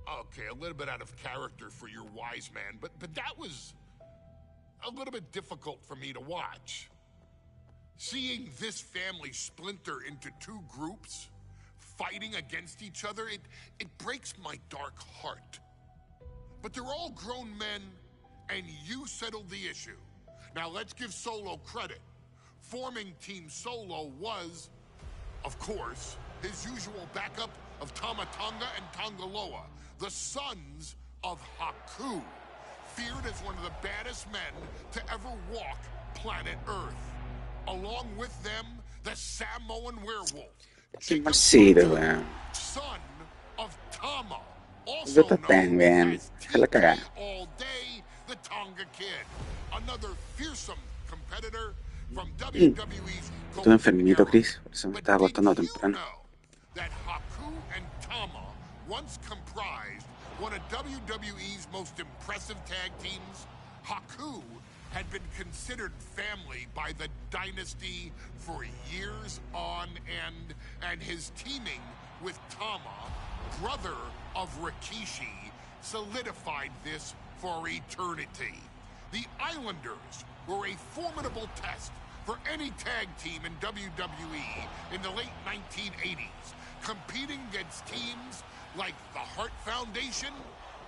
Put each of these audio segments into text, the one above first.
Okay, a little bit out of character for your wise man, but that was a little bit difficult for me to watch. Seeing this family splinter into two groups, fighting against each other, it breaks my dark heart. But they're all grown men, and you settled the issue. Now let's give Solo credit. Forming Team Solo was, of course, his usual backup of Tama Tonga and Tongaloa, the sons of Haku, feared as one of the baddest men to ever walk planet Earth. Along with them, the Samoan werewolf, Qué son of Tama, Yo also también, known bien. as Déjala cagar. TK All Day, the Tonga Kid, another fearsome competitor from WWE's Estuve enfermito, era. Chris, por eso me But estaba did acostando you temprano. know that Haku and Tama once comprised one of WWE's most impressive tag teams? Haku had been considered family by the dynasty for years on end, and his teaming with Tama, brother of Rikishi, solidified this for eternity. The Islanders were a formidable test for any tag team in WWE in the late 1980s, competing against teams like the Hart Foundation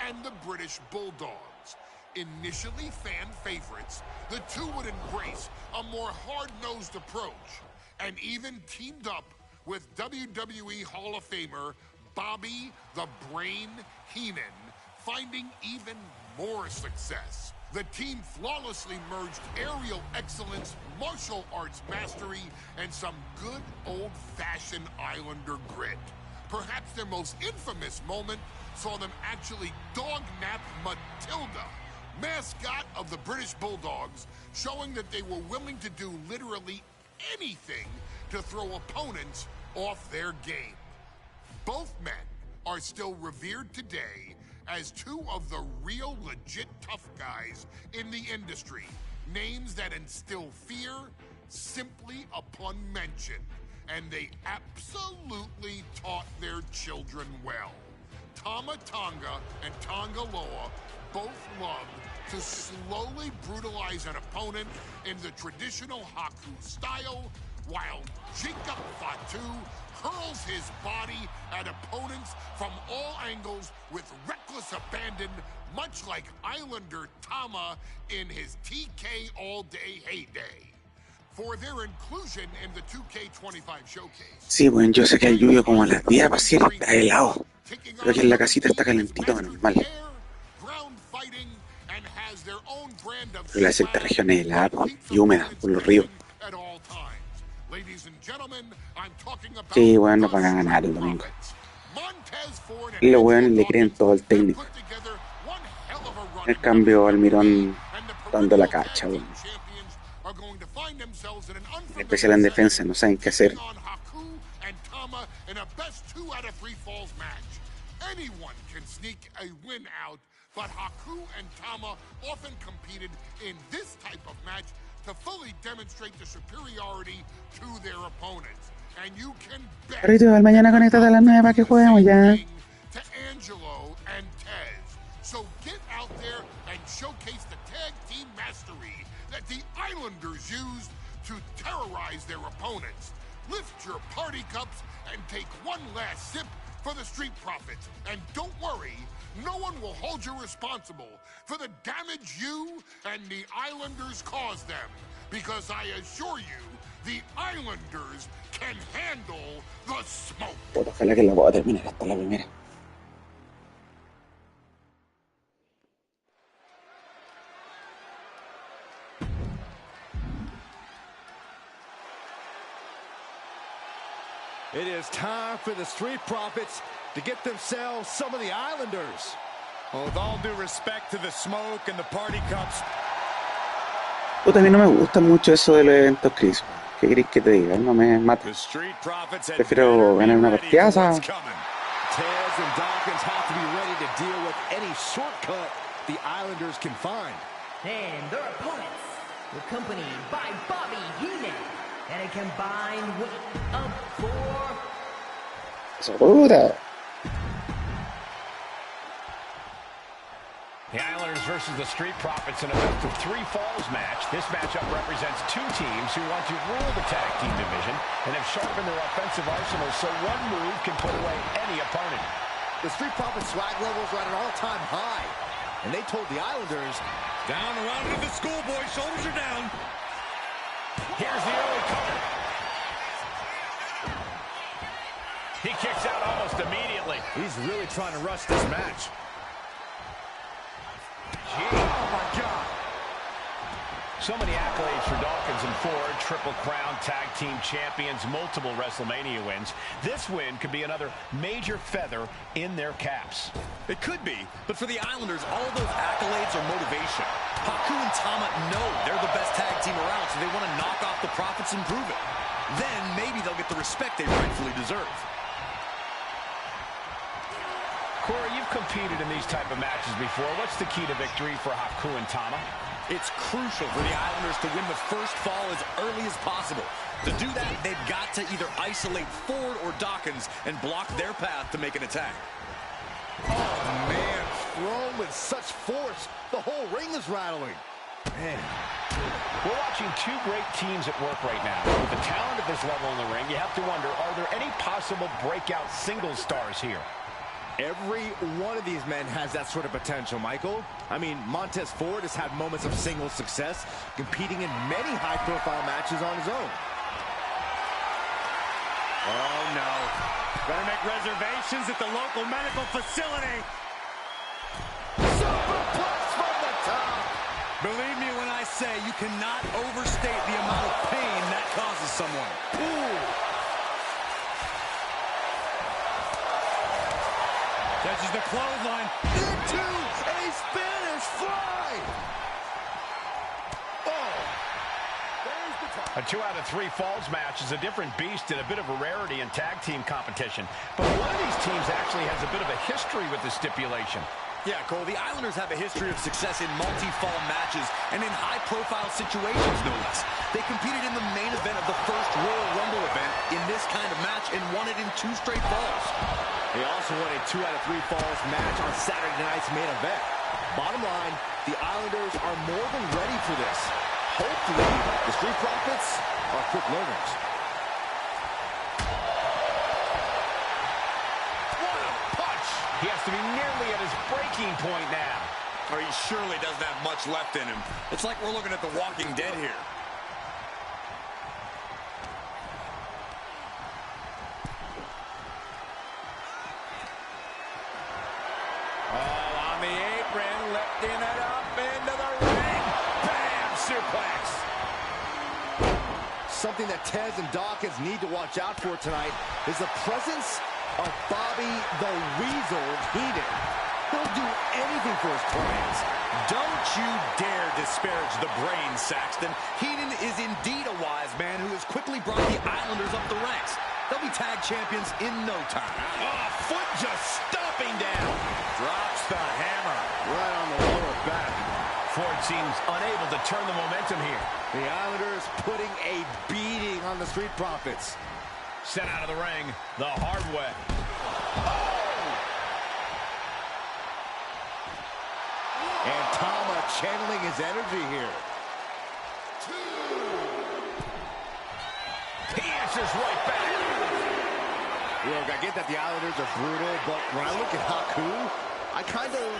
and the British Bulldogs. Initially fan favorites, the two would embrace a more hard-nosed approach and even teamed up with WWE Hall of Famer Bobby the Brain Heenan, finding even more success. The team flawlessly merged aerial excellence, martial arts mastery, and some good old-fashioned Islander grit. Perhaps their most infamous moment saw them actually dog-nap Matilda, mascot of the British Bulldogs, showing that they were willing to do literally anything to throw opponents off their game. Both men are still revered today as two of the real legit tough guys in the industry, names that instill fear simply upon mention, and they absolutely taught their children well. Tama Tonga and Tongaloa both loved to slowly brutalize an opponent in the traditional Haku style, while Jacob Fatu hurls his body at opponents from all angles with reckless abandon, much like Islander Tama in his TK All Day heyday. For their inclusion in the 2K25 Showcase. Sí, bueno, yo sé que hay lluvia como a las 10 para hacer, está helado. Pero aquí en la casita está calentito, menos mal. Pero la cierta región es helada y húmeda por los ríos. Sí, bueno, nos van a ganar el domingo. Y los weones le creen todo al técnico. En cambio, Almirón dando la cacha, weón. En especial en defensa, no saben qué hacer. Anyone can sneak a win out, but Haku and Tama often competed in this type of match to fully demonstrate the superiority to their opponents. And you can bet Ritual, mañana conéctate a las 9 para que juguemos ya. to Angelo and Tez. So get out there and showcase the tag team mastery that the Islanders used to terrorize their opponents. Lift your party cups and take one last sip for the Street Profits. And don't worry, no one will hold you responsible for the damage you and the Islanders caused them. Because I assure you, the Islanders can handle the smoke. Ojalá que la pueda terminar hasta la primera. It is time for the Street Profits to get themselves some of the Islanders. Well, with all due respect to the smoke and the party cups. Puta, a mí no me gusta mucho eso de los eventos, Chris. ¿Qué querés que te diga? No me mata. Prefiero ganar una partidaza. Tez and Dawkins have to be ready to deal with any shortcut the Islanders can find. And their opponents, accompanied by Bobby Heenan, and a combined weight of 4. Eso, puta. Islanders versus the Street Profits in a best-of-3 falls match. This matchup represents two teams who want to rule the tag team division and have sharpened their offensive arsenals so one move can put away any opponent. The Street Profits swag levels are at an all-time high, and they told the Islanders, down around to the schoolboy, shoulders are down. Here's the early cover. He kicks out almost immediately. He's really trying to rush this match. Oh, my God. So many accolades for Dawkins and Ford. Triple Crown Tag Team Champions, multiple WrestleMania wins. This win could be another major feather in their caps. It could be, but for the Islanders, all of those accolades are motivation. Haku and Tama know they're the best tag team around, so they want to knock off the Profits and prove it. Then maybe they'll get the respect they rightfully deserve. Corey, you've competed in these type of matches before. What's the key to victory for Haku and Tama? It's crucial for the Islanders to win the first fall as early as possible. To do that, they've got to either isolate Ford or Dawkins and block their path to make an attack. Oh, man, thrown with such force. The whole ring is rattling. Man. We're watching two great teams at work right now. With the talent at this level in the ring, you have to wonder, are there any possible breakout single stars here? Every one of these men has that sort of potential, Michael. I mean, Montez Ford has had moments of single success, competing in many high-profile matches on his own. Oh, no. Better make reservations at the local medical facility. Superplex from the top. Believe me when I say you cannot overstate the amount of pain that causes someone. Ooh. Catches the clothesline. Into a Spanish fly. Oh. There's the top. A 2 out of 3 falls match is a different beast and a bit of a rarity in tag team competition. But one of these teams actually has a bit of a history with the stipulation. Yeah, Cole, the Islanders have a history of success in multi-fall matches and in high-profile situations, no less. They competed in the main event of the first Royal Rumble event in this kind of match and won it in 2 straight falls. They also won a 2 out of 3 falls match on Saturday night's main event. Bottom line, the Islanders are more than ready for this. Hopefully, the Street Profits are quick learners. What a punch! He has to be nearly at his breaking point now. Or he surely doesn't have much left in him. It's like we're looking at The Walking Dead here. Lifting it up into the ring. Bam! Suplex. Something that Tez and Dawkins need to watch out for tonight is the presence of Bobby the Weasel Heenan. He'll do anything for his clients. Don't you dare disparage the brain, Saxton. Heenan is indeed a wise man who has quickly brought the Islanders up the ranks. They'll be tag champions in no time. Oh, foot just stomping down. Drops the hammer. Right on the lower back. Ford seems unable to turn the momentum here. The Islanders putting a beating on the Street Profits. Sent out of the ring the hard way. And Tama channeling his energy here. He answers right back. Look, I get that the Islanders are brutal, but when I look at Haku, I kind of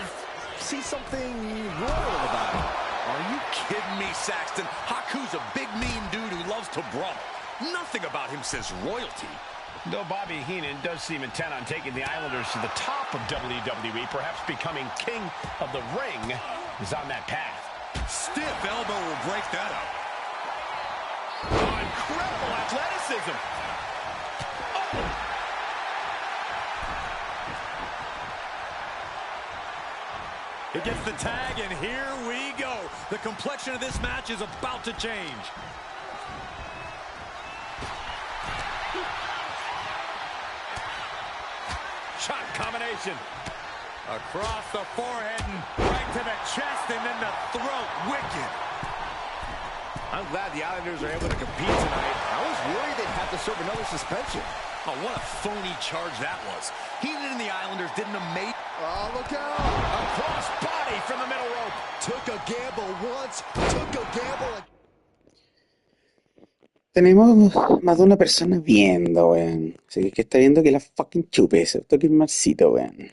see something royal about him. Are you kidding me, Saxton? Haku's a big, mean dude who loves to brawl. Nothing about him says royalty. Though Bobby Heenan does seem intent on taking the Islanders to the top of WWE, perhaps becoming king of the ring, is on that path. Stiff elbow will break that up. Oh, incredible athleticism. Oh. He gets the tag, and here we go. The complexion of this match is about to change. Shot combination. Across the forehead and right to the chest and then the throat. Wicked. I'm glad the Islanders are able to compete tonight. I was worried they'd have to serve another suspension. Oh, what a phony charge that was. Heenan and the the Islanders did an amazing... Oh, look out! A cross body from the middle rope. Took a gamble once, took a gamble again. Tenemos más de una persona viendo, weón. Así que el que está viendo que la fucking chupe ese toque marcito, weón.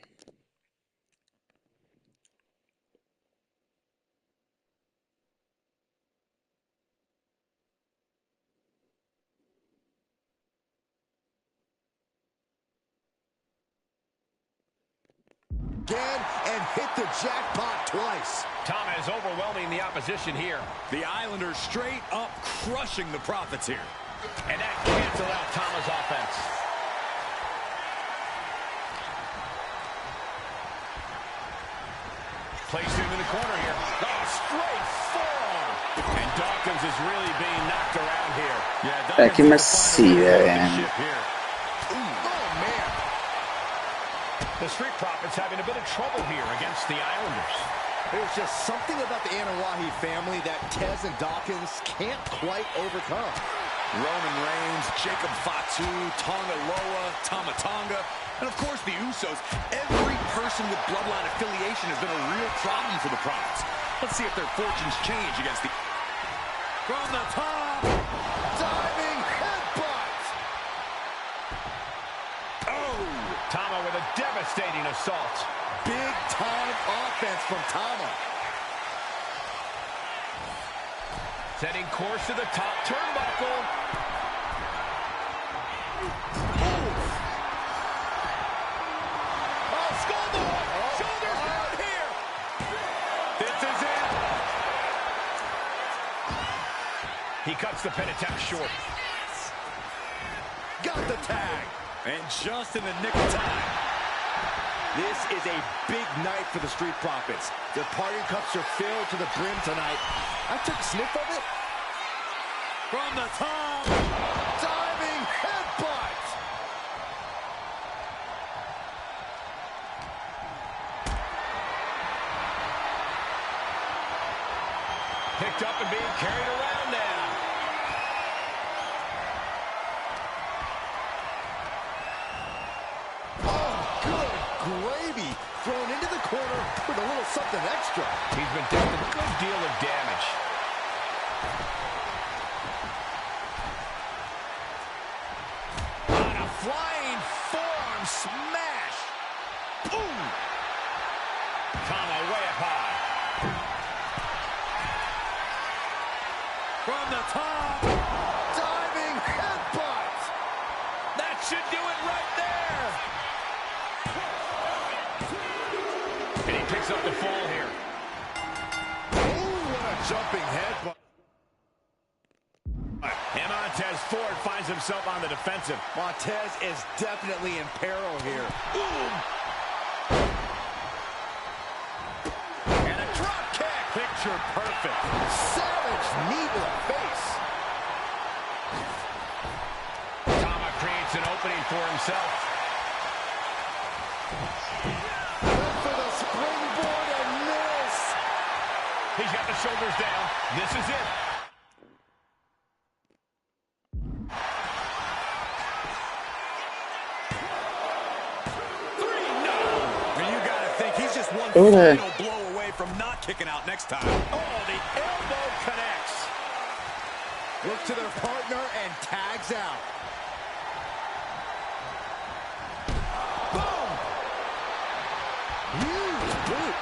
Again and hit the jackpot twice. Tama is overwhelming the opposition here. The Islanders straight up crushing the Profits here. And that canceled out Tama's offense. Placed him in the corner here. Oh, straight forearm. And Dawkins is really being knocked around here. Yeah, Aquí Dawkins más sí, weón. The Street Profits having a bit of trouble here against the Islanders. There's just something about the Anawahi family that Tez and Dawkins can't quite overcome. Roman Reigns, Jacob Fatu, Tonga Loa, Tama Tonga, and of course the Usos. Every person with bloodline affiliation has been a real problem for the Profits. Let's see if their fortunes change against the... From the top, diving headbutt. Oh! Tama with a devastating assault. Big time offense from Tama. Setting course to the top turnbuckle. Oh, skull shoulders down here. This is it. He cuts the pin attempt short. Got the tag. And just in the nick of time. This is a big night for the Street Profits. Their party cups are filled to the brim tonight. I took a sniff of it. From the top, diving headbutt. Picked up and being carried around now. Gravy thrown into the corner with a little something extra. He's been dealt a good deal of damage. On a flying forearm smash. Boom! Tama way up high. From the top, diving headbutt. That should do it right there. And he picks up the fall here. Oh, what a jumping headbutt. And Montez Ford finds himself on the defensive. Montez is definitely in peril here. Boom! And a drop kick. Picture perfect. Savage knee to the face. Tama creates an opening for himself. Went for the springboard and miss. He's got the shoulders down. This is it. Final blow away from not kicking out next time. Oh, the elbow connects. Look to their partner and tags out. Boom! Huge boot.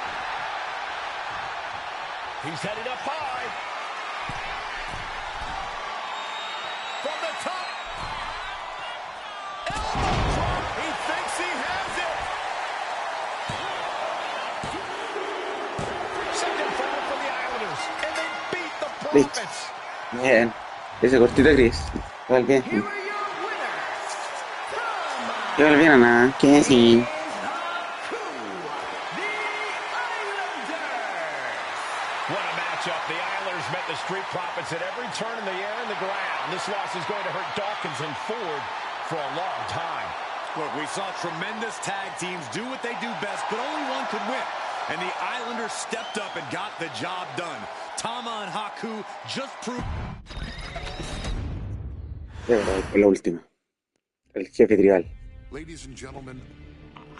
He's headed up high. From the top. Elbow drop. He thinks he has it. Listo. Bien. Ese cortito gris. Va bien. Que volviera a nada. Que sí. What a matchup. The Islanders met the Street Profits at every turn in the air and the ground. This loss is going to hurt Dawkins and Ford for a long time. Look, we saw tremendous tag teams do what they do best, but only one could win. And the Islanders stepped up and got the job done. Tama and Haku just proved... La última. El jefe tribal. Ladies and gentlemen,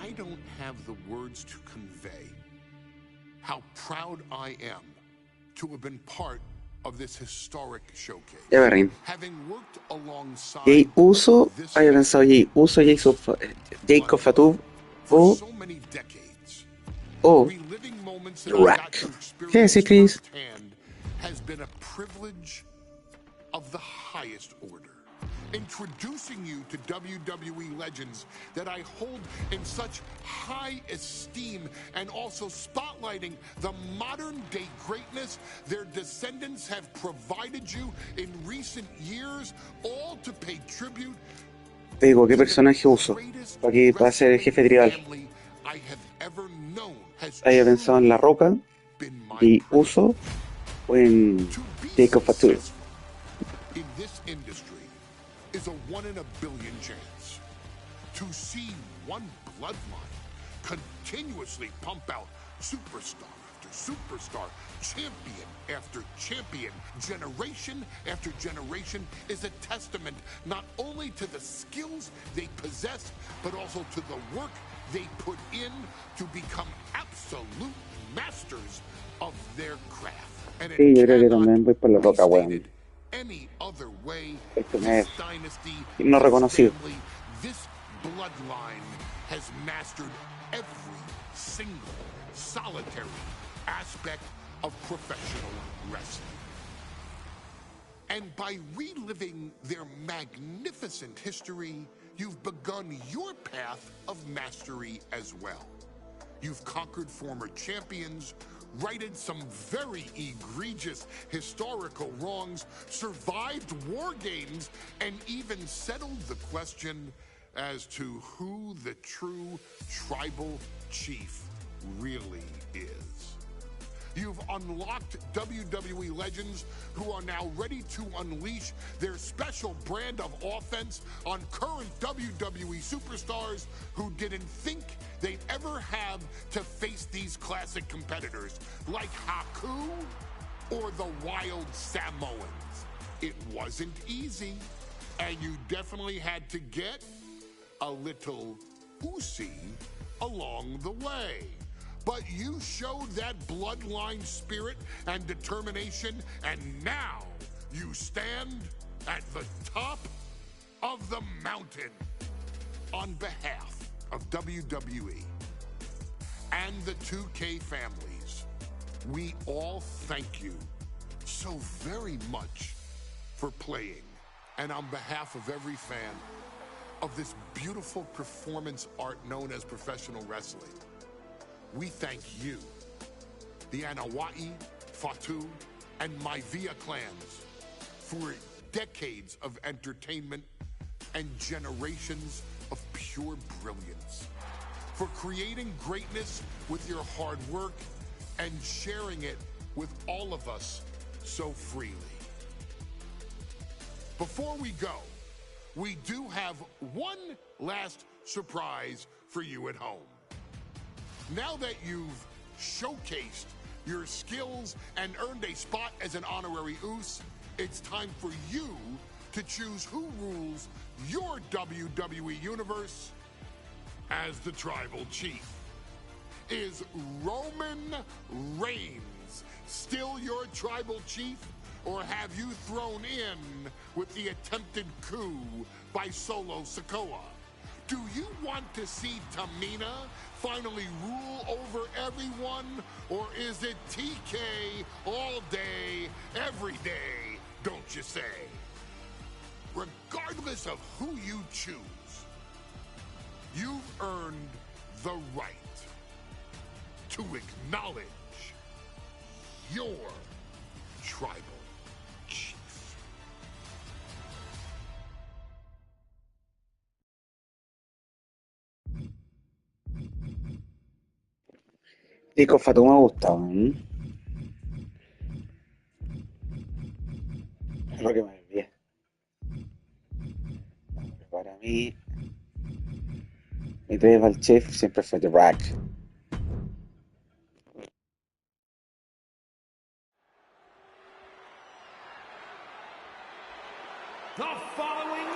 I don't have the words to convey how proud I am to have been part of this historic showcase. Ya verrín. Having worked alongside Jay Uso, había pensado Jay Uso, Jacob Fatu for o so many decades. Oh, Reliving moments that The I Rock. got to Can I say experience please? firsthand has been a privilege of the highest order. Introducing you to WWE legends that I hold in such high esteem, and also spotlighting the modern day greatness their descendants have provided you in recent years, all to pay tribute te digo, ¿qué personaje uso? Para que va a ser el jefe tribal. Había pensado en La Roca, Jay Uso o en Jacob Fatu. In this industry is a 1 in a billion chance to see one bloodline continuously pump out superstar after superstar, champion after champion, generation after generation, is a testament not only to the skills they possess, but also to the work they put in to become absolute masters of their craft. And Sí, yo creo que también voy por La Roca, weón. Any other way, Este this mes dynasty, no this reconocido. family, this bloodline has mastered every single solitary aspect of professional wrestling. And by reliving their magnificent history, you've begun your path of mastery as well. You've conquered former champions, righted some very egregious historical wrongs, survived war games, and even settled the question as to who the true tribal chief really is. You've unlocked WWE legends who are now ready to unleash their special brand of offense on current WWE superstars who didn't think they'd ever have to face these classic competitors like Haku or the Wild Samoans. It wasn't easy, and you definitely had to get a little oozy along the way. But you showed that bloodline spirit and determination, and now you stand at the top of the mountain. On behalf of WWE and the 2K families, we all thank you so very much for playing. And on behalf of every fan of this beautiful performance art known as professional wrestling, we thank you, the Anawai, Fatu, and Maivia clans, for decades of entertainment and generations of pure brilliance, for creating greatness with your hard work and sharing it with all of us so freely. Before we go, we do have one last surprise for you at home. Now that you've showcased your skills and earned a spot as an honorary Oos, it's time for you to choose who rules your WWE universe as the tribal chief. Is Roman Reigns still your tribal chief, or have you thrown in with the attempted coup by Solo Sikoa? Do you want to see Tamina finally rule over everyone, or is it TK all day, every day, don't you say? Regardless of who you choose, you've earned the right to acknowledge your tribal chief. Jacob Fatu me gusta, es lo que me envía. Para mí, mi tribal chief siempre fue The Rock.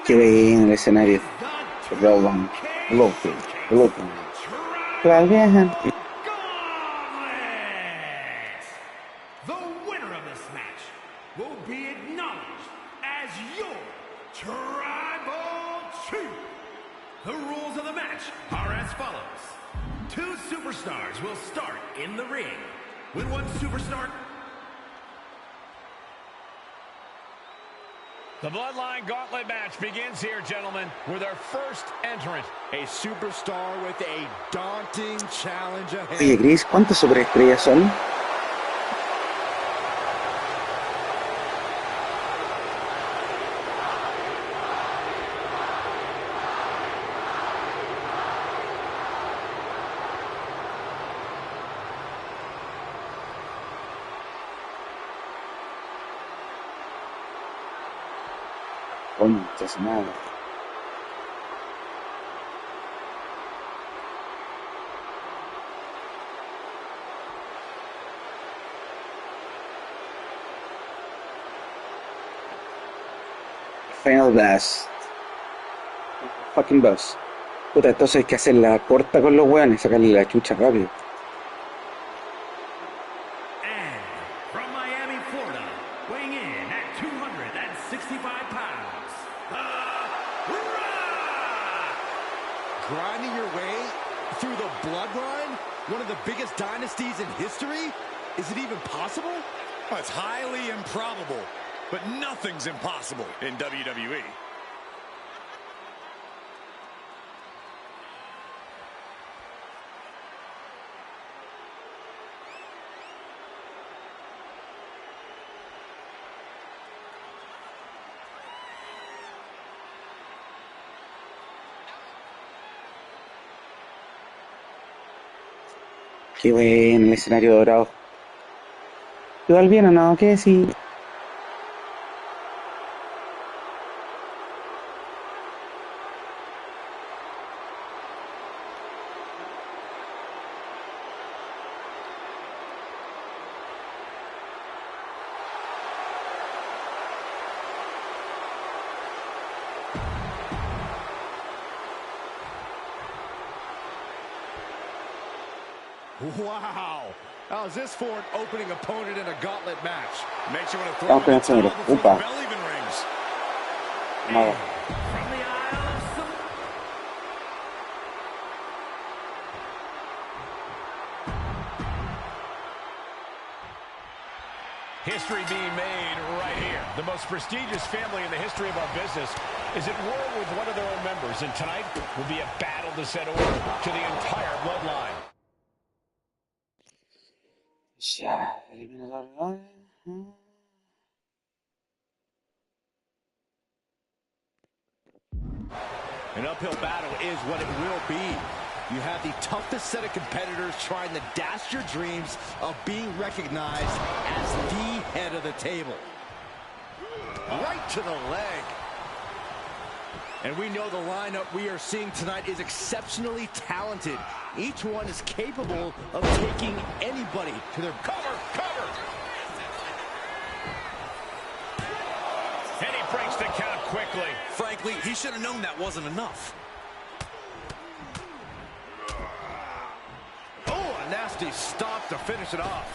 Qué bien el escenario. Roland, Bloodfield. Claro, bien. The winner of this match will be acknowledged as your Tribal Chief. The rules of the match are as follows. 2 superstars will start in the ring. When one superstar... The Bloodline Gauntlet match begins here, gentlemen, with our first entrant. A superstar with a daunting challenge ahead. Oye, Chris, ¿cuántas superestrellas son? Concha su madre. Final Blast. Fucking boss. Puta, entonces hay que hacerla corta con los weones, sacarle la chucha rápido. And from Miami, Florida, weighing in at 265 pounds, The Rock! Grinding your way through the bloodline? One of the biggest dynasties in history? Is it even possible? Well, it's highly improbable, but nothing's impossible in WWE. Qué bueno el escenario dorado. ¿Igual bien o no? ¿Qué sí? Wow! How's this for an opening opponent in a gauntlet match? Makes you want to throw Vamos in con the el primero. towel before Upa. the bell even rings. Vamos. From the Isle of Sam... History being made right here. The most prestigious family in the history of our business is at war with one of their own members, and tonight will be a battle to set order to the entire bloodline. Ya, eliminador. An uphill battle is what it will be. You have the toughest set of competitors trying to dash your dreams of being recognized as the head of the table. Right to the leg. And we know the lineup we are seeing tonight is exceptionally talented. Each one is capable of taking anybody to their... Cover! And he breaks the count quickly. Frankly, he should have known that wasn't enough. Oh, a nasty stop to finish it off.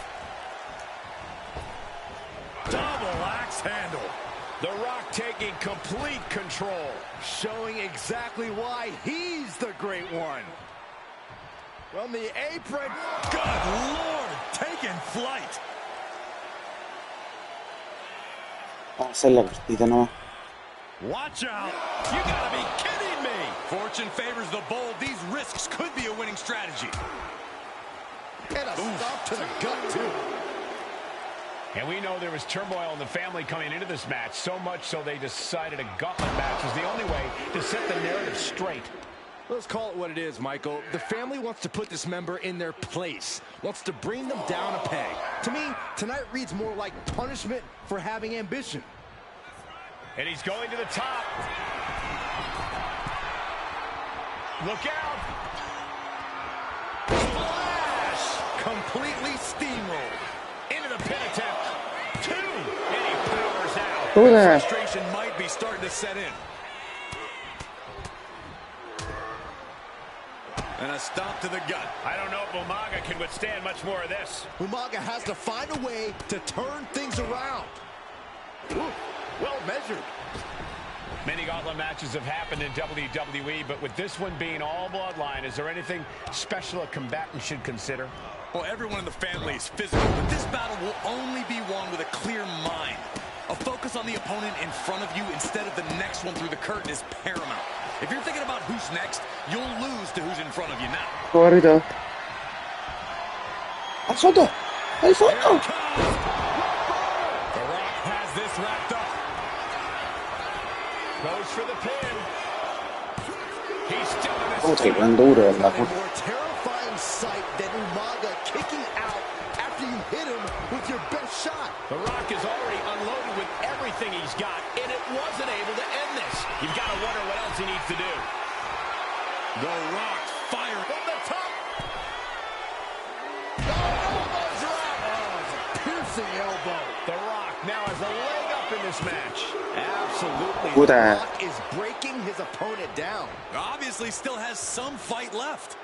Double axe handle. The Rock taking complete control. Showing exactly why he's the great one. From the apron. Good Lord, taking flight. Vamos a hacer la cortita nomás. Watch out. You gotta be kidding me. Fortune favors the bold. These risks could be a winning strategy. And a stop to the gut, too. And we know there was turmoil in the family coming into this match, so much so they decided a gauntlet match was the only way to set the narrative straight. Let's call it what it is, Michael. The family wants to put this member in their place, wants to bring them down a peg. To me, tonight reads more like punishment for having ambition. And he's going to the top. Look out. Splash! Completely steamrolled. Into the pin attempt. 2. And he powers out. Frustration might be starting to set in. And a stomp to the gut. I don't know if Umaga can withstand much more of this. Umaga has to find a way to turn things around. Ooh, well measured. Many gauntlet matches have happened in WWE, but with this one being all bloodline, is there anything special a combatant should consider? Well, everyone in the family is physical, but this battle will only be won with a clear mind. A focus on the opponent in front of you instead of the next one through the curtain is paramount. If you're thinking about who's next, you'll lose to who's in front of you now. Corrido. Al fondo. Al fondo. The Rock has this wrapped up. Goes for the pin. He's still in Oh, his qué buen duro, A ¿verdad? more terrifying sight than Umaga kicking out after you hit him with your best shot. The Rock is already unloaded with everything he's got, and it wasn't able to end this. You've got to wonder what else he needs to do. The Rock fire from the top. Elbow drop. Oh, it's a piercing elbow. The Rock now has a leg up in this match. Absolutely. Puta. The Rock is breaking his opponent down. Obviously still has some fight left.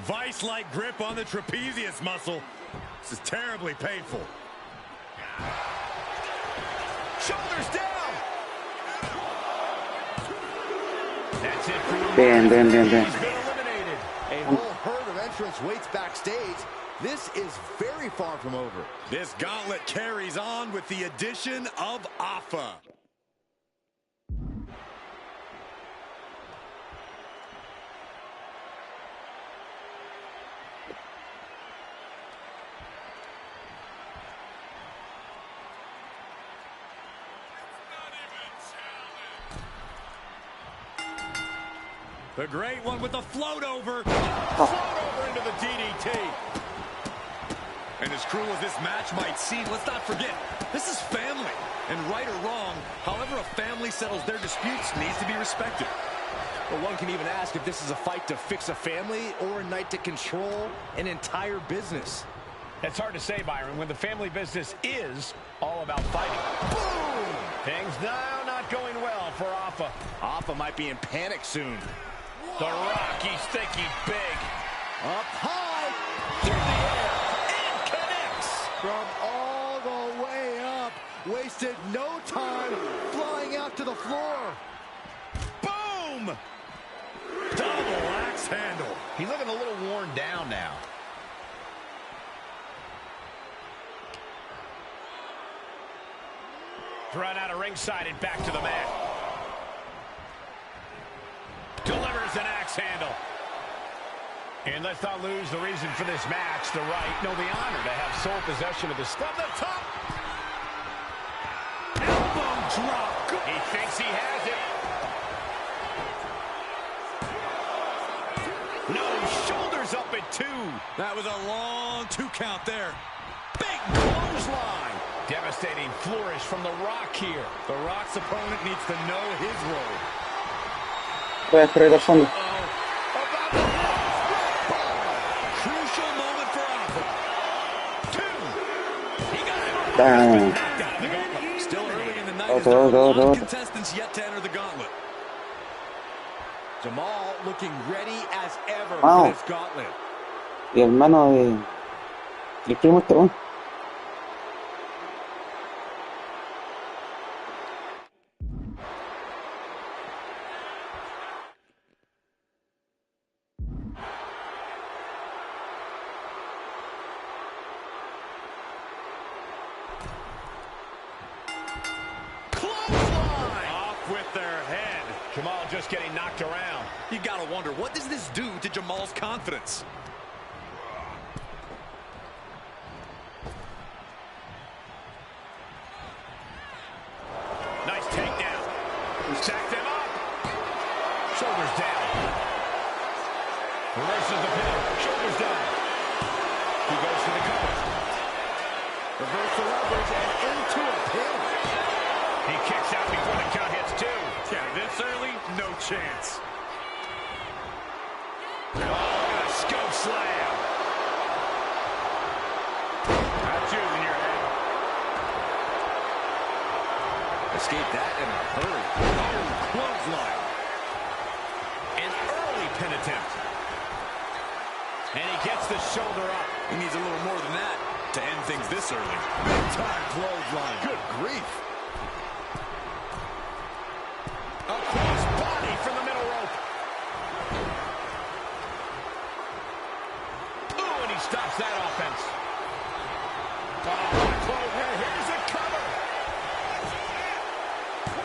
Vice-like grip on the trapezius muscle. This is terribly painful. Shoulders down. That's it for him. Bien, bien, bien, bien. He's been eliminated. A whole herd of entrants waits backstage. This is very far from over. This gauntlet carries on with the addition of Alpha. The great one with the float over. Float over into the DDT. And as cruel as this match might seem, let's not forget, this is family. And right or wrong, however a family settles their disputes needs to be respected. But one can even ask if this is a fight to fix a family or a night to control an entire business. It's hard to say, Byron, when the family business is all about fighting. Boom! Things now not going well for Alpha. Alpha might be in panic soon. The Rock, he's thinking big. Up high. Through the air. And connects. From all the way up. Wasted no time flying out to the floor. Boom! Double axe handle. He's looking a little worn down now. Run out of ringside and back to the mat. Delivers an axe handle. And let's not lose the reason for this match. The right, no, the honor to have sole possession of the from the top. Elbow drop. He thinks he has it. No, shoulders up at 2. That was a long 2 count there. Big clothesline. Devastating flourish from The Rock here. The Rock's opponent needs to know his role. Voy a correr al fondo. Crucial moment for Alpha. 2. He got it. Damn. Still early in the night. Oh, As there are a lot oh. of contestants yet to enter the gauntlet. Jamal looking ready as ever Wow. for this gauntlet. Y hermano de... El primo este, bueno. With their head. Jamal just getting knocked around. You gotta wonder, what does this do to Jamal's confidence? Nice takedown. Stacked him up. Shoulders down. Reverses the pin. Shoulders down. He goes for the cover. Reverse the leverage and into a pin. He kicks out before the count hits 2. Yeah, this early, no chance. Oh, look at a scope slam. That's using your head. Escape that in a hurry. Clothesline. An early pin attempt. And he gets the shoulder up. He needs a little more than that to end things this early. Big-time clothesline. Good grief. A cross body from the middle rope. Ooh, and he stops that offense. Here's a cover.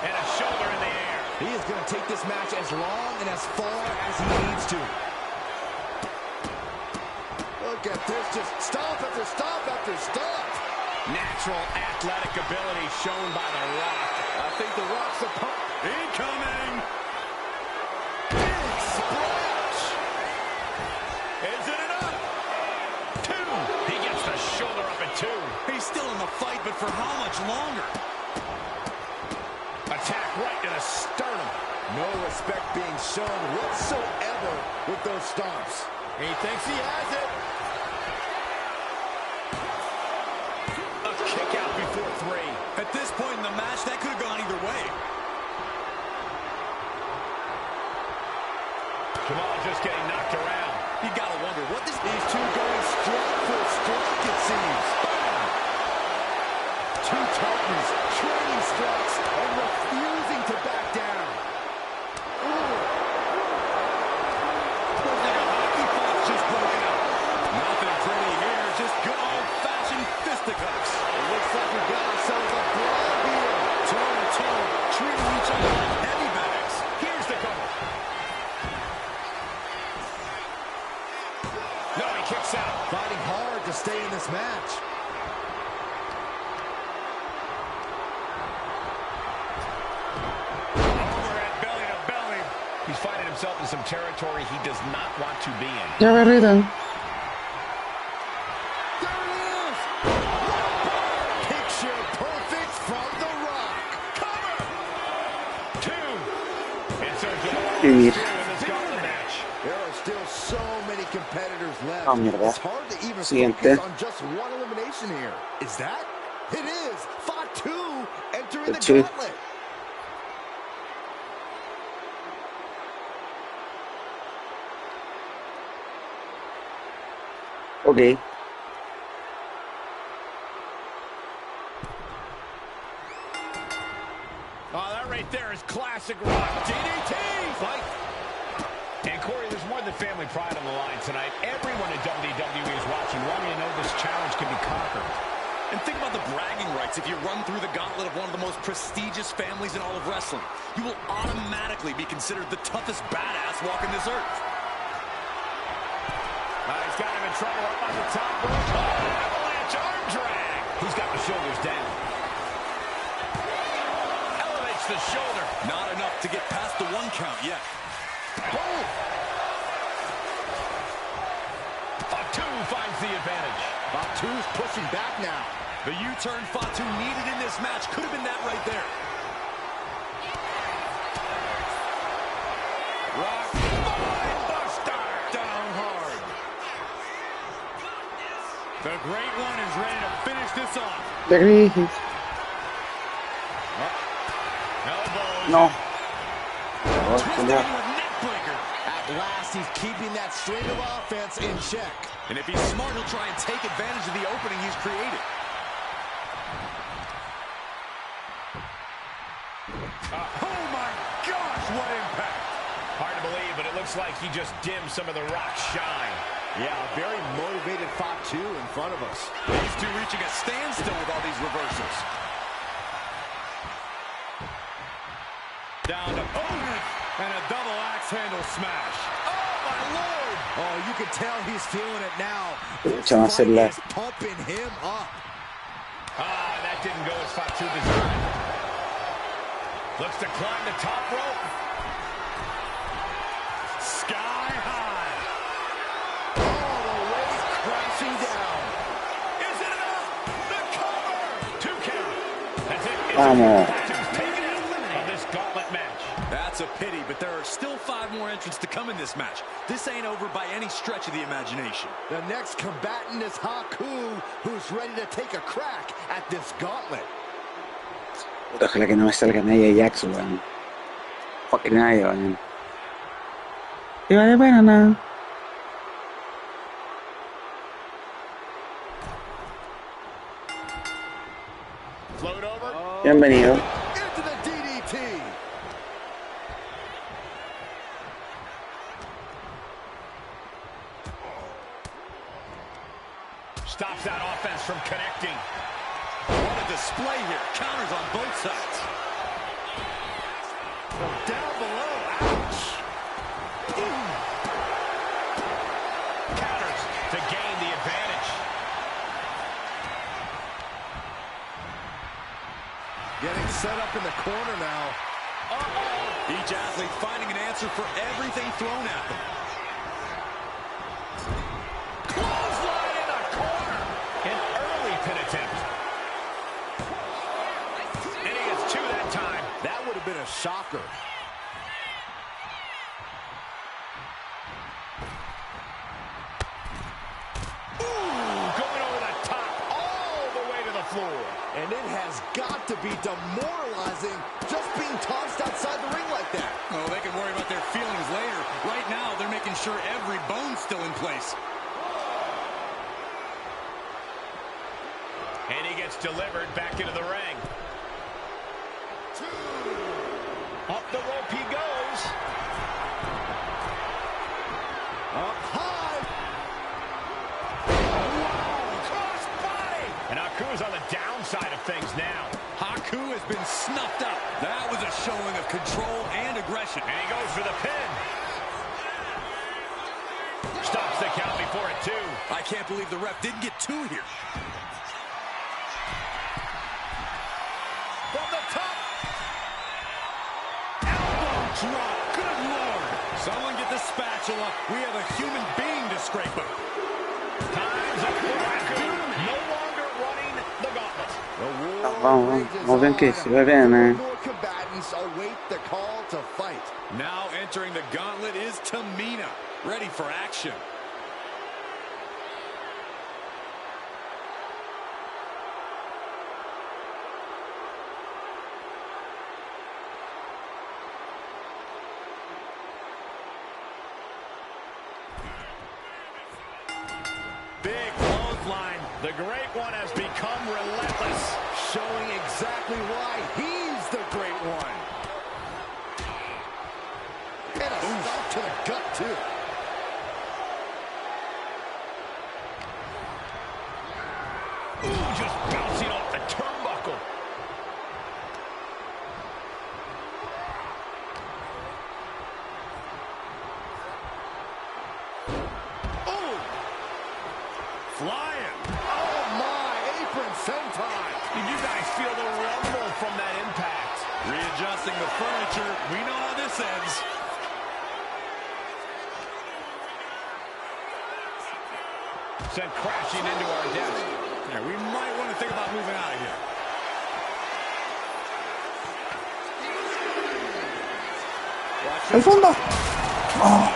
And a shoulder in the air. He is going to take this match as long and as far as he needs to. Look at this, just stomp after stomp after stomp. Natural athletic ability shown by The Rock. I think The Rock's a pump. Incoming. Big splash. Is it enough? 2. He gets the shoulder up at 2. He's still in the fight, but for how much longer? Attack right to the sternum. No respect being shown whatsoever with those stomps. He thinks he has it. A kick out before 3. At this point in the match, that could have gone either way. Jamal just getting knocked around. You gotta wonder what this... These two going strike for strike, it seems. Two Titans trading strikes and refusing to back down. Looks like a hockey puck's just broken up. Nothing pretty here, just good old-fashioned fisticuffs. It looks like we got ourselves a brawl here. Toe to toe, treating each other like heavy bags. Here's the cover. No, he kicks out. Fighting hard to stay in this match. He's finding himself in some territory he does not want to be in. Ya barrita. There it is! Picture perfect from The Rock. Cover! 2. And so Jamal Sí. is in this gauntlet match. There are still so many competitors left. Oh, mierda. It's hard to even Siguiente. focus on just one elimination here. Is that? It is! Fatu entering the Sí. gauntlet. Ok. Oh, that right there is classic Rock. DDT! Fight. And Corey, there's more than family pride on the line tonight. Everyone in WWE is watching, wanting to know this challenge can be conquered. And think about the bragging rights. If you run through the gauntlet of one of the most prestigious families in all of wrestling, you will automatically be considered the toughest badass walking this earth. He's got him in trouble up on the top rope. Oh, avalanche arm drag. He's got the shoulders down. Elevates the shoulder. Not enough to get past the 1 count yet. Boom. Fatu finds the advantage. Fatu's pushing back now. The U-turn Fatu needed in this match could have been that right there. Rock. Buster. Down hard. The Great One is ready to finish this off. La crisis. Elbows. No. Twisting ya. into a neck breaker. At last, he's keeping that streak of offense in check. And if he's smart, he'll try and take advantage of the opening he's created. Oh my gosh, what impact. Hard to believe, but it looks like he just dimmed some of the Rock's shine. Yeah, a very motivated Fatu in front of us. These two reaching a standstill with all these reversals. Down to and a double axe handle smash. Oh my Lord! Oh, you can tell he's feeling it now. Pucha, va a ser la... This fight is pumping him up. Ah, that didn't go as Fatu designed. Looks to climb the top rope. Sky high. All the way crashing down. Is it enough? The cover! 2 count. That's it. Vamos. Fatu's taken out of this gauntlet match. That's a pity, but there are still 5 more entrants to come in this match. This ain't over by any stretch of the imagination. The next combatant is Haku, who's ready to take a crack at this gauntlet. Ojalá que no me salga Nia Jax, weón. Fucking Nia, weón. Que vale pena nada. Bienvenido. Into the DDT. Stops that offense from connecting. What a display here. Counters on both sides. From down below. Ouch. Counters to gain the advantage. Getting set up in the corner now. Uh-oh. Each athlete finding an answer for everything thrown at them. Clothesline in the corner. An early pin attempt. And he gets two that time. That would have been a shocker. Going over the top, all the way to the floor. And it has got to be demoralizing just being tossed outside the ring like that. Oh, they can worry about their feelings later. Right now, they're making sure every bone's still in place. And he gets delivered back into the ring. Up the rope he goes. Up high. Cross body. And Haku's on the downside of things now. Haku has been snuffed out. That was a showing of control and aggression. And he goes for the pin. Stops the count before it, too. I can't believe the ref didn't get two here. From the top. Elbow drop. Good Lord. Someone get the spatula. We have a human being to scrape up. Time's up for Haku. No longer running the gauntlet. Vamos bien que se ve bien, More combatants await the call to fight. Now entering the gauntlet is Tamina, ready for action. Big clothesline. The Great One has become relentless. Showing exactly why he's the great one. And a stop to the gut, too. Ooh, just bouncing off the turnbuckle. Ooh. Flying. Oh, my. Apron senton. Did you guys feel the rumble from that impact? Readjusting the furniture. We know how this ends. Sent crashing into our desk. Yeah, we might want to think about moving out of here. ¡Al fondo! ¡Oh!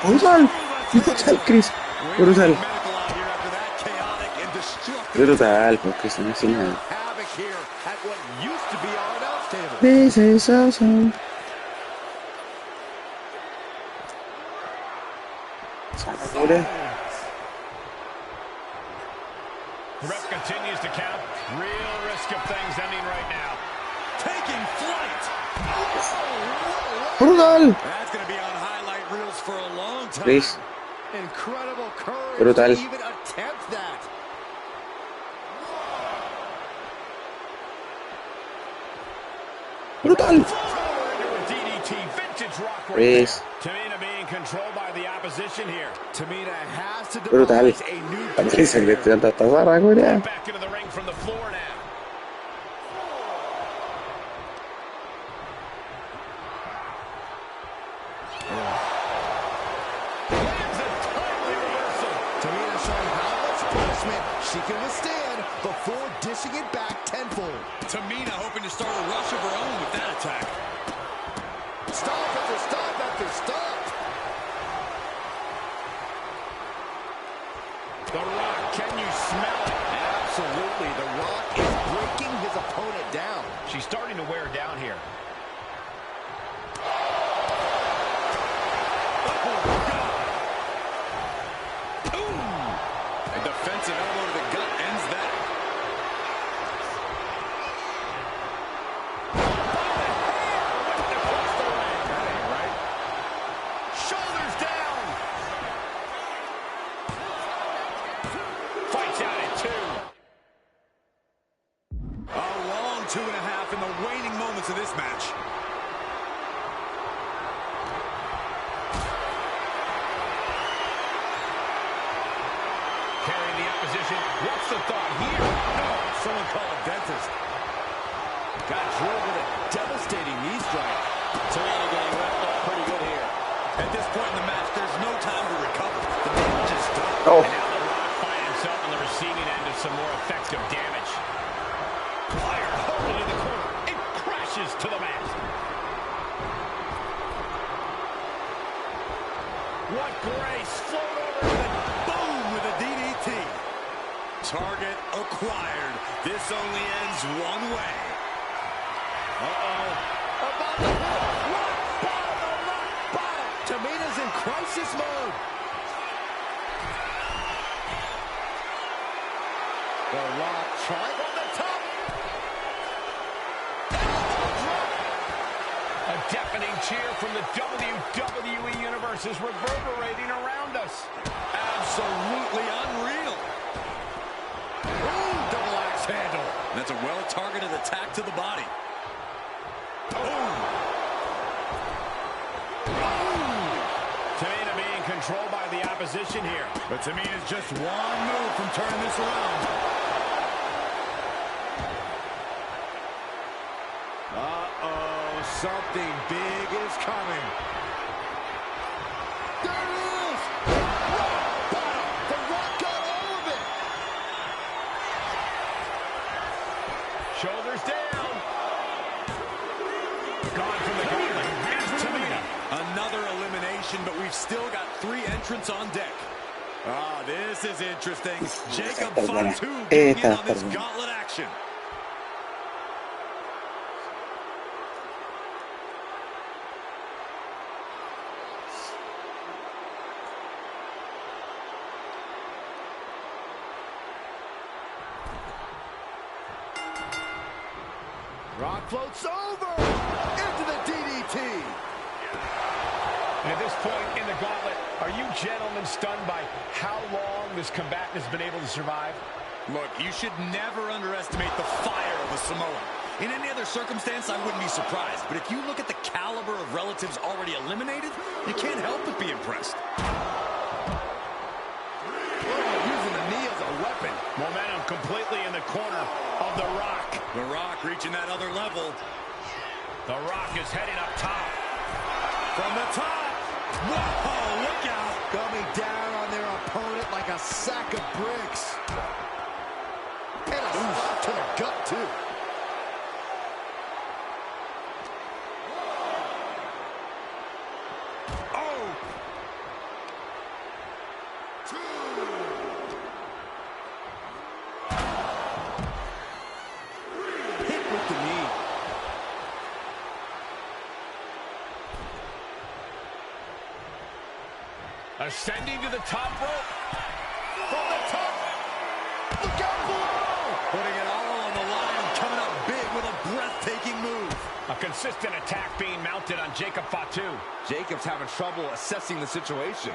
¡Brutal! ¡Brutal, Chris! ¡Brutal! Medical out here after that chaotic and destructive Brutal, porque se me hace nada. Havoc here at what used to be our announce table. This is awesome. Salud. The ref continues to count. Real risk of things ending right now. taking flight. Brutal. That's going to be on highlight reels for a long time. Chris. Incredible courage Brutal. to even attempt that. Brutal. Chris. Tamina being controlled by the opposition here. Tamina has to Brutal. devise a new Aquí se le tira tanta barra, güey. Back into the ring from the floor now. Tamina showing how much punishment she can withstand before dishing it back tenfold. Tamina hoping to start a rush of her own with that attack. Stop after stop after stop. The Rock, can you smell it? Absolutely. The Rock is breaking his opponent down. She's starting to wear down here. Ooh! A defensive elbow to the gut ends that. Of this match. Carrying the opposition. What's the thought here? Oh, someone call a dentist. Got drilled with a devastating knee strike. Tamina getting wrapped up pretty good here. At this point in the match, there's no time to recover. The damage is done. Oh. And now The Rock finds himself on the receiving end of some more effective damage. Fire hole into the corner. It crashes to the mat. What grace. Float over and boom with a DDT. Target acquired. This only ends one way. About the rock bottom. Tamina's in crisis mode. The Rock trying on the top. A deafening cheer from the WWE Universe is reverberating around us. Absolutely unreal. Ooh, double axe handle. That's a well-targeted attack to the body. Oh. Tamina being controlled by the opposition here. But Tamina's just one move from turning this around. Something big is coming. There it is! Rock bottom! The Rock got all of it! Shoulders down. Gone from the gauntlet. It's Tamina. Another elimination, but we've still got 3 entrants on deck. Ah, this is interesting. Jacob Fatu getting in on this gauntlet action. Rock floats over into the DDT. And at this point in the gauntlet, are you gentlemen stunned by how long this combatant has been able to survive? Look, you should never underestimate the fire of a Samoan. In any other circumstance, I wouldn't be surprised. But if you look at the caliber of relatives already eliminated, you can't help but be impressed. Using the knee as a weapon. Momentum completely in the corner of The Rock. The Rock reaching that other level. The Rock is heading up top. From the top. Whoa, look out. Coming down on their opponent like a sack of bricks. And a shot to the gut, too. Oh! 2. Hit with the knee. Ascending to the top rope. From the top. Look out below. Putting it all on the line and coming up big with a breathtaking move. A consistent attack being mounted on Jacob Fatu. Jacob's having trouble assessing the situation.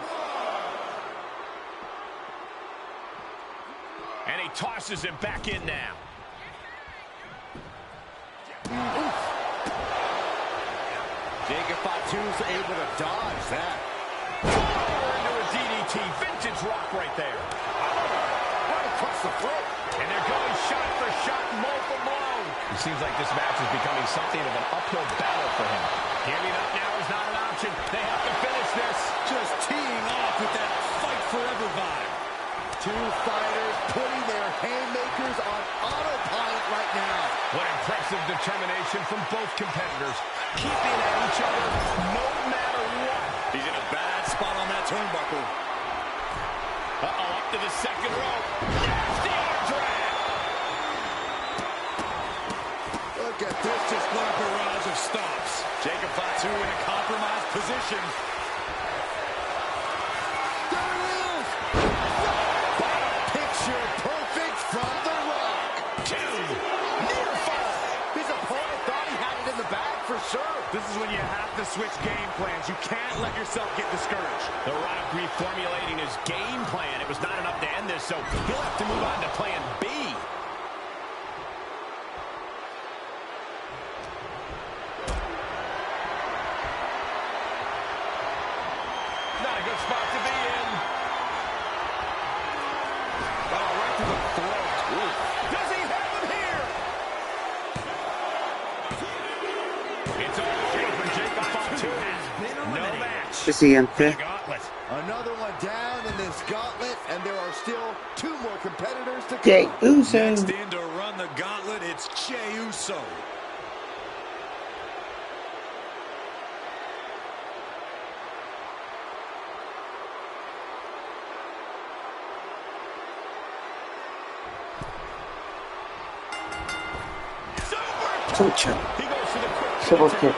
And he tosses him back in now. Jacob Fatu's able to dodge that. Into a DDT. Vintage Rock right there. Right across the throat. And they're going shot for shot, blow for blow. It seems like this match is becoming something of an uphill battle for him. Giving up now is not an option. They have to finish this. Just teeing off with that fight forever vibe. Two fighters putting their haymakers on autopilot right now. What impressive determination from both competitors. Keeping at each other no matter what. He's in a bad spot on that turnbuckle. Uh-oh, up to the second rope. Nasty arm drag. Look at this, just one barrage of stomps. Jacob Fatu in a compromised position. There it is! This is when you have to switch game plans. You can't let yourself get discouraged. The Rock reformulating his game plan. It was not enough to end this, so he'll have to move on to plan B. Not a good spot to be in. Oh, right to the throat. Ooh. Does he have him here? It's all over for Jacob Fatu. No match. El siguiente. Another one down in this gauntlet, and there are still 2 more competitors to Jey come. Uso. Next in to run the gauntlet, it's Jey Uso. Chucha. He goes for the quick Super kick.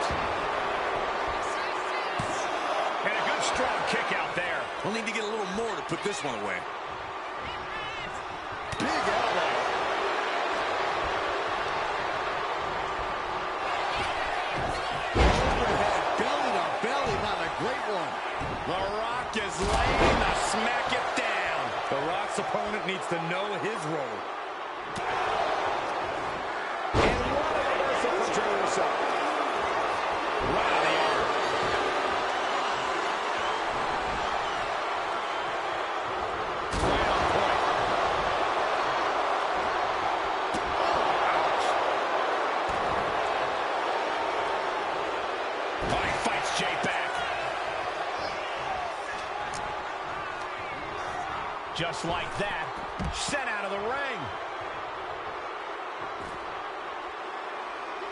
and a good strong kick out there. We'll need to get a little more to put this one away. Big elbow. Overhead, belly to belly, not a great one. The Rock is laying to smack it down. The Rock's opponent needs to know his role. And what a reversal from Jey Uso. Right on the arm. Right on point. Oh, he fights Jey back. Just like that, sent out of the ring.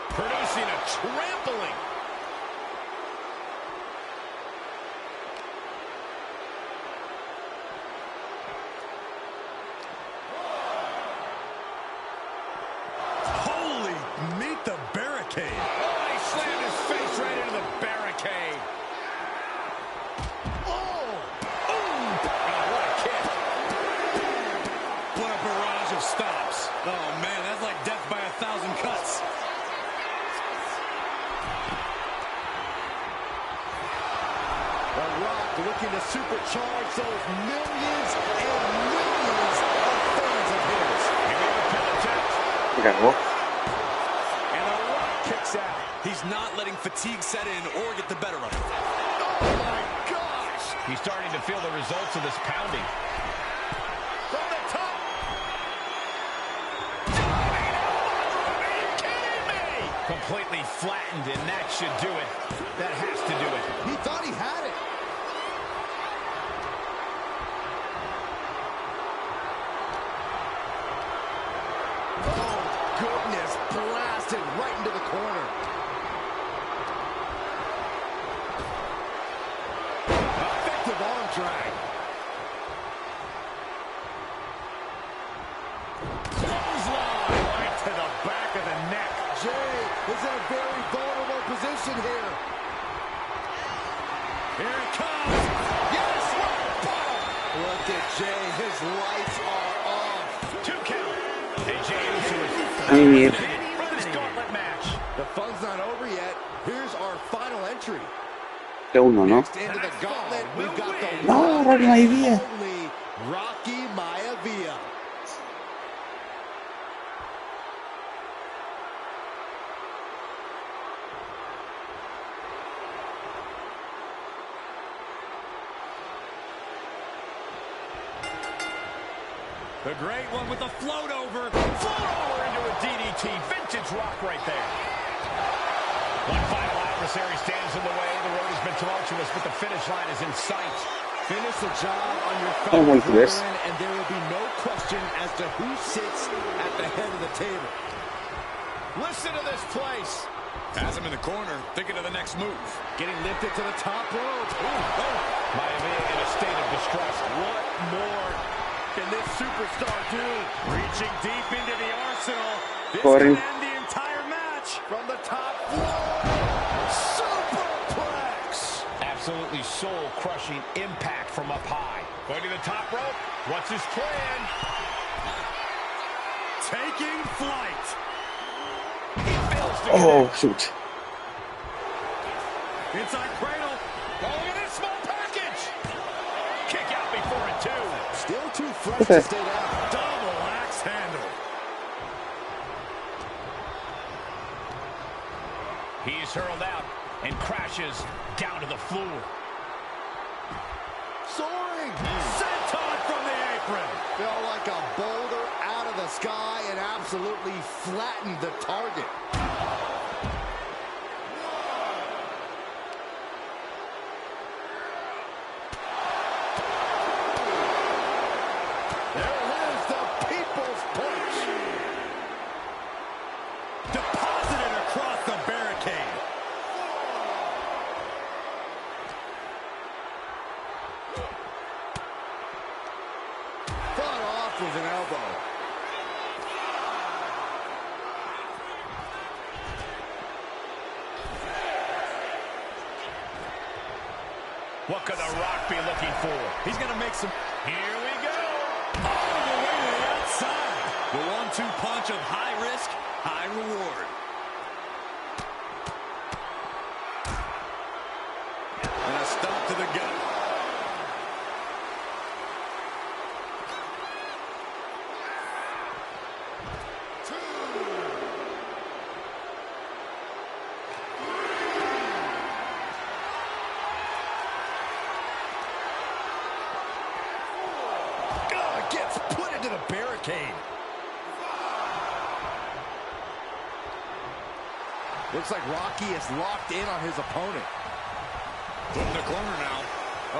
Producing a trampling. Holy, meet the barricade. Oh, he slammed his face right into the barricade. Oh, what a kick. What a barrage of stops. Oh, man, that's like death by 1,000 cuts. The Rock looking to supercharge those millions and millions of fans of his. Ganó. And The Rock kicks out. He's not letting fatigue set in or get the better of him. Oh, my gosh. He's starting to feel the results of this pounding. From the top. Are you kidding me? Completely flattened, and that should do it. That has to do it. He thought he had it. Oh, goodness, blasted right into the corner. Effective arm drag. Clothesline right to the back of the neck. Jey is in a very vulnerable position here. Here it comes. Yes, rock bottom. Look at Jey, his lights are off. 2 count. And Jey Uso is Ay, mira. for this gauntlet match. The fun's not over yet. Here's our final entry. De uno, ¿no? Next into the gauntlet, we've got the No, Rocky Maivia. only Rocky Maivia. The great one with the float over. Float over into a DDT. Vintage Rock right there. One final adversary stands in the way. The road has been tumultuous, but the finish line is in sight. Finish the job on your Oh, fellow muy pues. brethren, and there will be no question as to who sits at the head of the table. Listen to this place. Has him in the corner, thinking of the next move. Getting lifted to the top rope. Maivia in a state of distress. What more can this superstar do? Reaching deep into the arsenal. This Corren. can end the entire match. From the top floor. Superplex. Absolutely soul-crushing impact from up high. Going to the top rope. What's his plan? Taking flight. He fails to Oh, connect. shoot. Inside cradle. Oh, look at this small package. Kick out before it, too. Still too fresh to stay down. Double axe handle. He's hurled out and crashes down to the floor. Soaring. Senton from the apron. Felt like a boulder out of the sky and absolutely flattened the target. There it is, the people's punch. Deposited across the barricade. Fought off with an elbow. What could The Rock be looking for? He's going to make some... Here we go. All the way to the outside. The 1-2 punch of high risk, high reward. And a stop to the gut. Gets put into the barricade. Looks like Rocky is locked in on his opponent. Put in the corner now.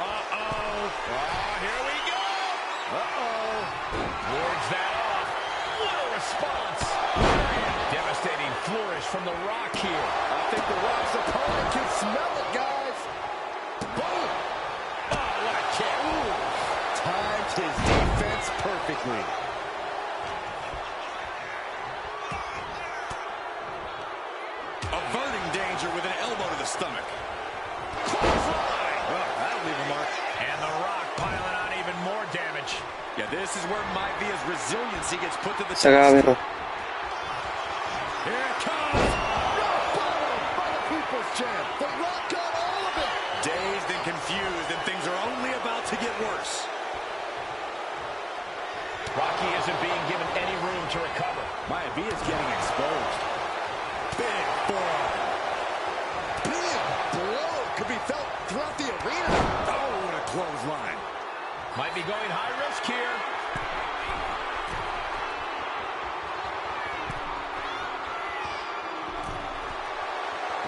Uh-oh. Oh, here we go. Uh-oh. Wards that off. What a response. Devastating flourish from The Rock here. I think The Rock's opponent can smell it, guys. Boom. Oh, what a kick. Timed his defense perfectly. Averting danger with an elbow to the stomach. Clothesline. Oh, that'll leave a mark. And The Rock piling on even more damage. Yeah, this is where Maivia's resiliency gets put to the test. Saca, perro. Here it comes. Rock bottom by the People's Champ. The Rock got all of it. Dazed and confused, and things are only about to get worse. Rocky isn't being given any room to recover. Maivia's getting exposed. Big forearm. Big blow could be felt throughout the arena. Oh, what a clothesline. Might be going high risk here.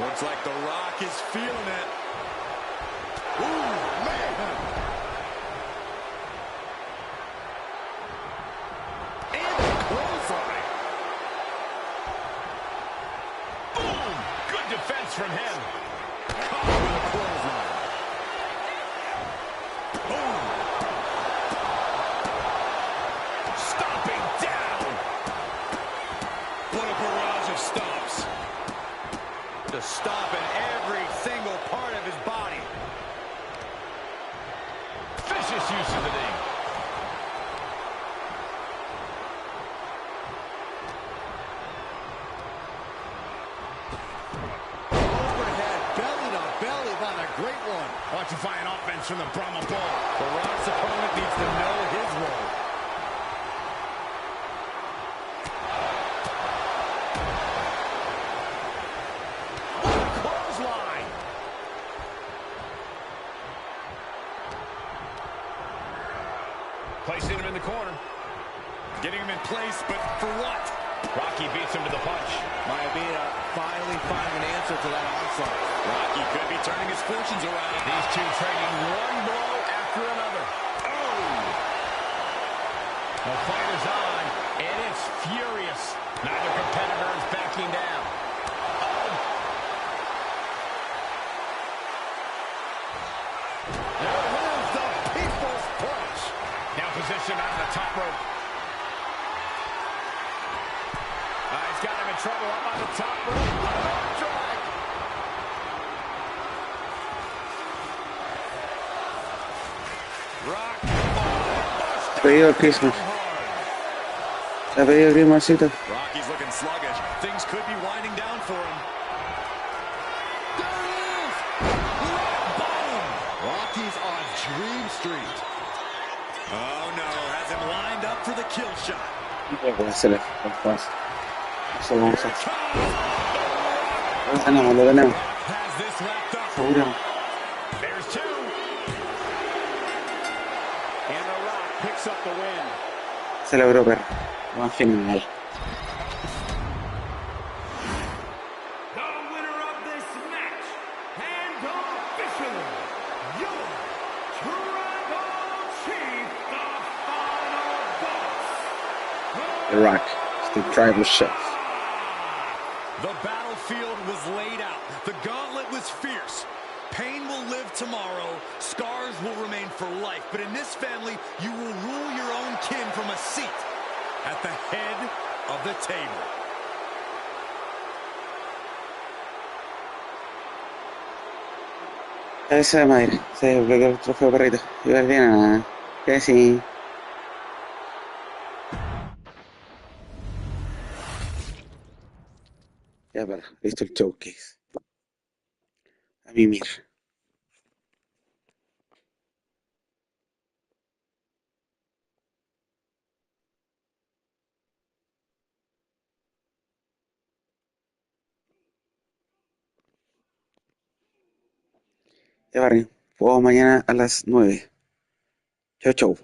Looks like The Rock is feeling it. Ooh, man. And a clothesline. Boom! Good defense from him. Caught with a clothesline. Boom. Stomping down. What a barrage of stomps. To stop in every single part of his body. Vicious use of the knee. Overhead, belly to belly, about a great one. Watch you find offense from the Brahma Bull. The Rock's opponent needs to know his role. Clothesline. Placing him in the corner. Getting him in place, but for what? Rocky beats him to the punch. Maivia finally finding an answer to that onslaught. Rocky could be turning his fortunes around. These two trading one blow after another. Oh! The fight is on, and it's furious. Neither competitor is backing down. There is the People's Punch. Now positioned on the top rope. He's got him in trouble up on the top rope. Drag. Rock. Te pedido el Christmas. Te pedido el Christmasito. Rocky's looking sluggish. Things could be winding down for him. There it is. Dream Street. Oh no, has him lined up for the kill shot. Eso vamos a hacer. Lo tenemos. Has this wrapped up. Seguro. There's two. And The Rock picks up the win. Se logró, perro. Vamos a final. The winner of this match, and officially, your Tribal Chief, the final boss. The Rock, the tribal chef. The battlefield was laid out. The gauntlet was fierce. Pain will live tomorrow. Scars will remain for life. But in this family, you will rule your own kin from a seat at the head of the table. Esa de madre. Se desbloqueó el trofeo, perrito. Iba bien a... Que sí. Ya, perro. Listo el showcase. A mimir. Ya, Barry. Juego mañana a las 9. Chau, chau.